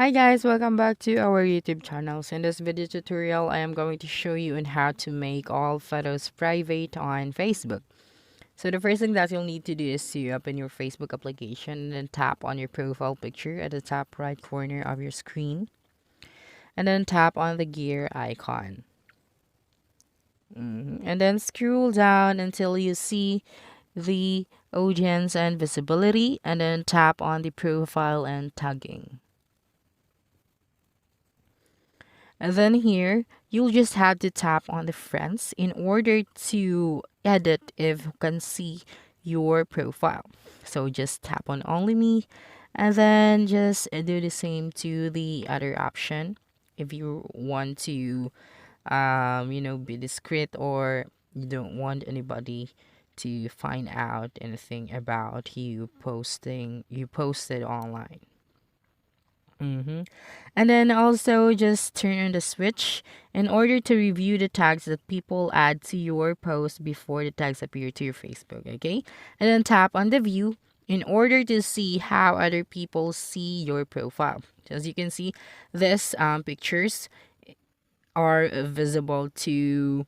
Hi guys, welcome back to our YouTube channel. So in this video tutorial, I am going to show you on how to make all photos private on Facebook. So the first thing that you'll need to do is to open your Facebook application and then tap on your profile picture at the top right corner of your screen. And then tap on the gear icon. And then scroll down until you see the audience and visibility, and then tap on the profile and tagging. And then here, you'll just have to tap on the friends in order to edit if you can see your profile. So just tap on only me and then just do the same to the other option if you want to be discreet or you don't want anybody to find out anything about you posted online. And then also just turn on the switch in order to review the tags that people add to your post before the tags appear to your Facebook, okay? And then tap on the view in order to see how other people see your profile. So as you can see, this pictures are visible to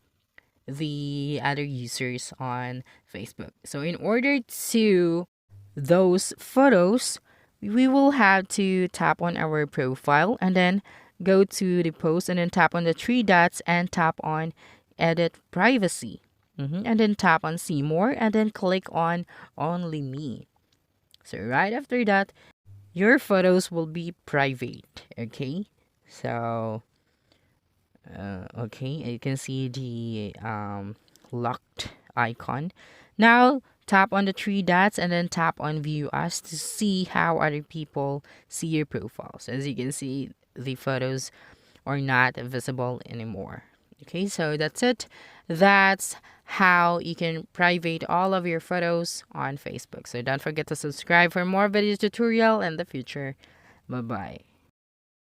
the other users on Facebook. So in order to those photos, we will have to tap on our profile and then go to the post and then tap on the three dots and tap on edit privacy. And then tap on see more and then click on only me. So right after that, your photos will be private. Okay. So okay, you can see the locked icon. Now tap on the three dots and then tap on view as to see how other people see your profile. So as you can see, the photos are not visible anymore. Okay, so that's it. That's how you can private all of your photos on Facebook. So don't forget to subscribe for more video tutorial in the future. Bye bye.